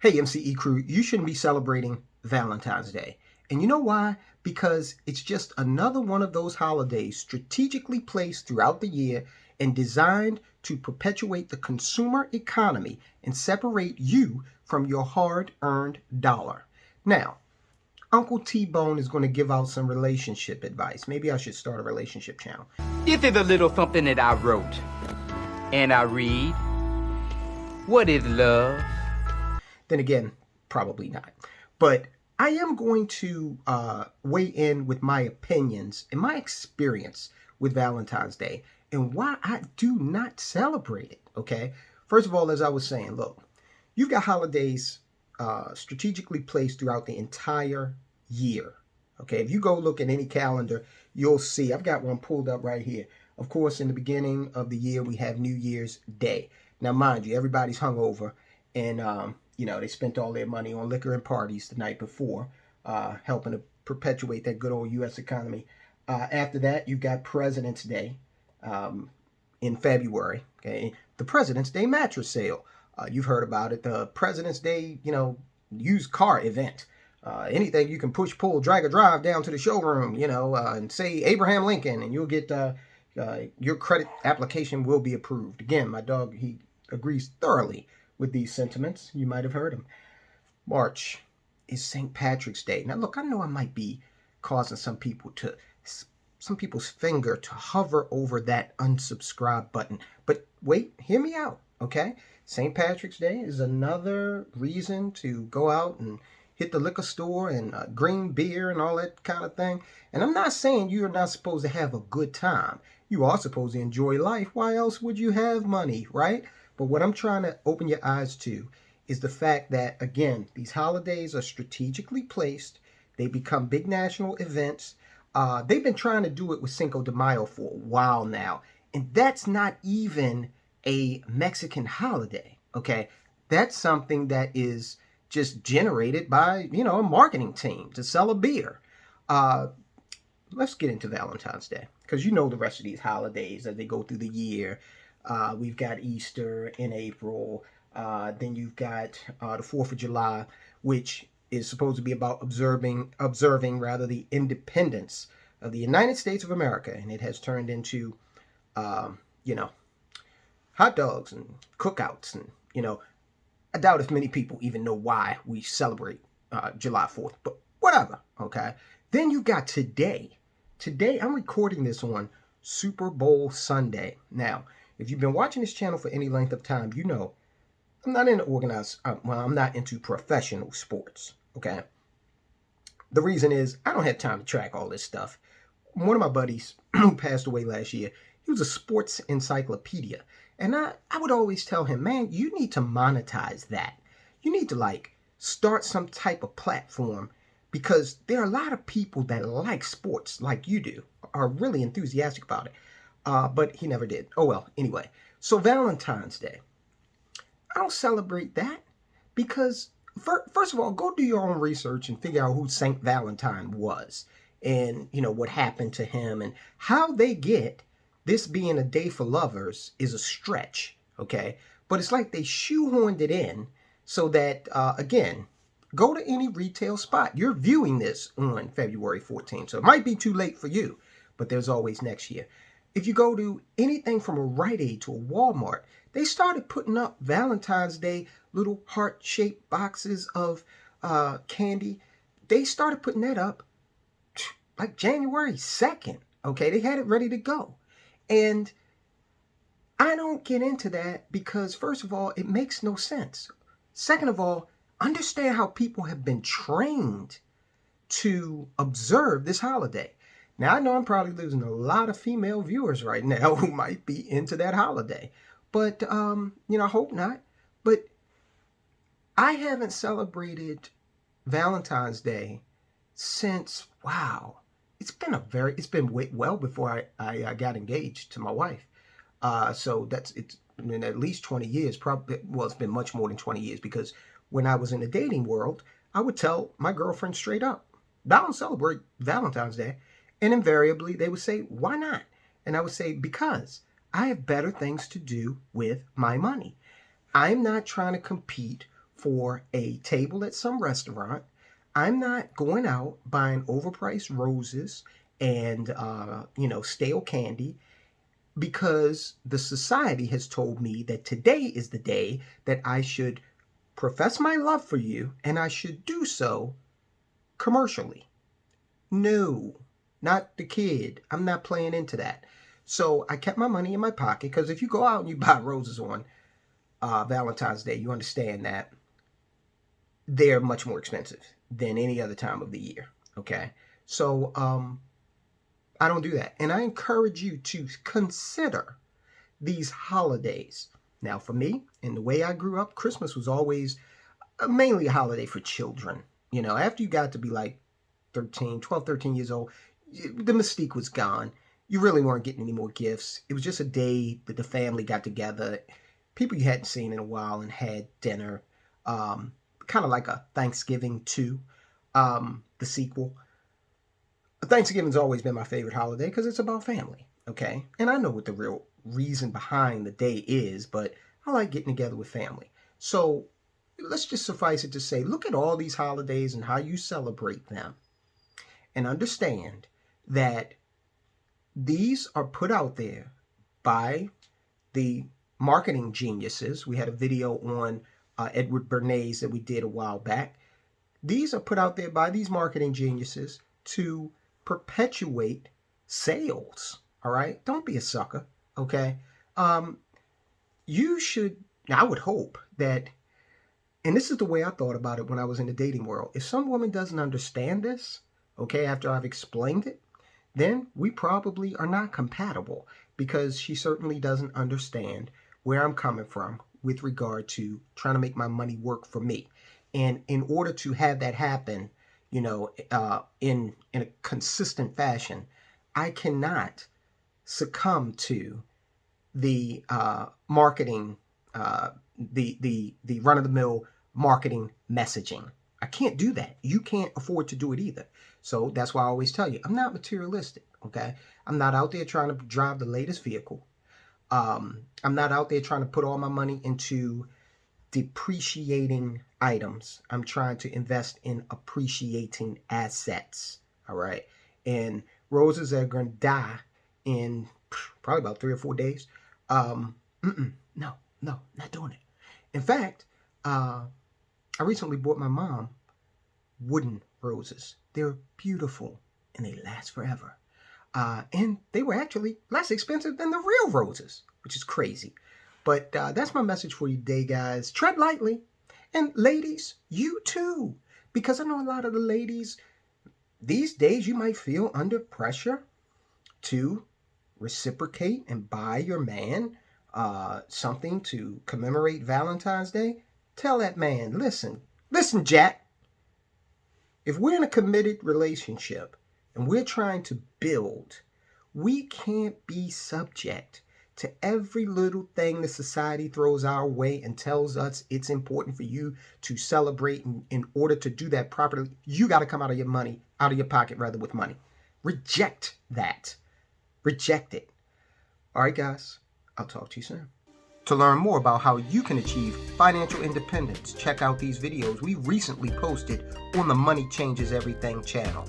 Hey, MCE crew, you shouldn't be celebrating Valentine's Day. And you know why? Because it's just another one of those holidays strategically placed throughout the year and designed to perpetuate the consumer economy and separate you from your hard-earned dollar. Now, Uncle T-Bone is going to give out some relationship advice. Maybe I should start a relationship channel. This is a little something that I wrote, and I read, what is love? Then again, probably not. But I am going to weigh in with my opinions and my experience with Valentine's Day and why I do not celebrate it, okay? First of all, as I was saying, look, you've got holidays strategically placed throughout the entire year, okay? If you go look at any calendar, you'll see, I've got one pulled up right here. Of course, in the beginning of the year, we have New Year's Day. Now, mind you, everybody's hungover, and they spent all their money on liquor and parties the night before, helping to perpetuate that good old U.S. economy. After that, you've got President's Day in February. Okay, the President's Day mattress sale. You've heard about it. The President's Day, used car event. Anything you can push, pull, drag, or drive down to the showroom, and say Abraham Lincoln, and you'll get your credit application will be approved. Again, my dog, he agrees thoroughly with these sentiments. You might have heard him. March is St. Patrick's Day. Now, look, I know I might be causing some people's finger to hover over that unsubscribe button. But wait, hear me out, okay? St. Patrick's Day is another reason to go out and hit the liquor store and green beer and all that kind of thing. And I'm not saying you're not supposed to have a good time. You are supposed to enjoy life. Why else would you have money, right? But what I'm trying to open your eyes to is the fact that, again, these holidays are strategically placed. They become big national events. They've been trying to do it with Cinco de Mayo for a while now. And that's not even a Mexican holiday, okay? That's something that is just generated by, a marketing team to sell a beer. Let's get into Valentine's Day, because you know the rest of these holidays as they go through the year. We've got Easter in April. Then you've got the 4th of July, which is supposed to be about observing the independence of the United States of America. And it has turned into, hot dogs and cookouts. And, I doubt if many people even know why we celebrate July 4th. But whatever, okay? Then you've got today. Today, I'm recording this on Super Bowl Sunday. Now, if you've been watching this channel for any length of time, you know I'm not into I'm not into professional sports, okay? The reason is I don't have time to track all this stuff. One of my buddies who passed away last year, he was a sports encyclopedia. And I would always tell him, man, you need to monetize that. You need to, start some type of platform, because there are a lot of people that like sports like you do, are really enthusiastic about it. But he never did. Oh, well, anyway. So Valentine's Day. I don't celebrate that because, first of all, go do your own research and figure out who St. Valentine was and, what happened to him and how they get this being a day for lovers is a stretch, okay? But it's like they shoehorned it in so that, again, go to any retail spot. You're viewing this on February 14th, so it might be too late for you, but there's always next year. If you go to anything from a Rite Aid to a Walmart, they started putting up Valentine's Day little heart-shaped boxes of candy. They started putting that up like January 2nd, okay? They had it ready to go. And I don't get into that because, first of all, it makes no sense. Second of all, understand how people have been trained to observe this holiday. Now, I know I'm probably losing a lot of female viewers right now who might be into that holiday. But, I hope not. But I haven't celebrated Valentine's Day since, wow, it's been well before I got engaged to my wife. So it's been at least 20 years, probably. Well, it's been much more than 20 years because when I was in the dating world, I would tell my girlfriend straight up, I don't celebrate Valentine's Day. And invariably, they would say, why not? And I would say, because I have better things to do with my money. I'm not trying to compete for a table at some restaurant. I'm not going out buying overpriced roses and, stale candy, because the society has told me that today is the day that I should profess my love for you, and I should do so commercially. No, not the kid. I'm not playing into that. So I kept my money in my pocket, because if you go out and you buy roses on Valentine's Day, you understand that they're much more expensive than any other time of the year. Okay. So I don't do that. And I encourage you to consider these holidays. Now, for me, in the way I grew up, Christmas was always mainly a holiday for children. After you got to be like 12, 13 years old, the mystique was gone. You really weren't getting any more gifts. It was just a day that the family got together, people you hadn't seen in a while, and had dinner. Kind of like a Thanksgiving 2, the sequel. Thanksgiving's always been my favorite holiday because it's about family, okay? And I know what the real reason behind the day is, but I like getting together with family. So let's just suffice it to say, look at all these holidays and how you celebrate them, and understand that these are put out there by the marketing geniuses. We had a video on Edward Bernays that we did a while back. These are put out there by these marketing geniuses to perpetuate sales. All right? Don't be a sucker. Okay? You should, I would hope that, and this is the way I thought about it when I was in the dating world. If some woman doesn't understand this, okay, after I've explained it, then we probably are not compatible, because she certainly doesn't understand where I'm coming from with regard to trying to make my money work for me. And in order to have that happen, in a consistent fashion, I cannot succumb to the marketing, the run-of-the-mill marketing messaging. I can't do that. You can't afford to do it either. So that's why I always tell you, I'm not materialistic, okay? I'm not out there trying to drive the latest vehicle. I'm not out there trying to put all my money into depreciating items. I'm trying to invest in appreciating assets, all right? And roses are going to die in probably about 3 or 4 days. No, not doing it. In fact, I recently bought my mom wooden roses. They're beautiful and they last forever. And they were actually less expensive than the real roses, which is crazy. But that's my message for you today, guys. Tread lightly. And ladies, you too. Because I know a lot of the ladies, these days you might feel under pressure to reciprocate and buy your man something to commemorate Valentine's Day. Tell that man, listen, Jack. If we're in a committed relationship and we're trying to build, we can't be subject to every little thing the society throws our way and tells us it's important for you to celebrate. And in order to do that properly, you got to come out of your pocket rather, with money. Reject that. Reject it. All right, guys. I'll talk to you soon. To learn more about how you can achieve financial independence, check out these videos we recently posted on the Money Changes Everything channel.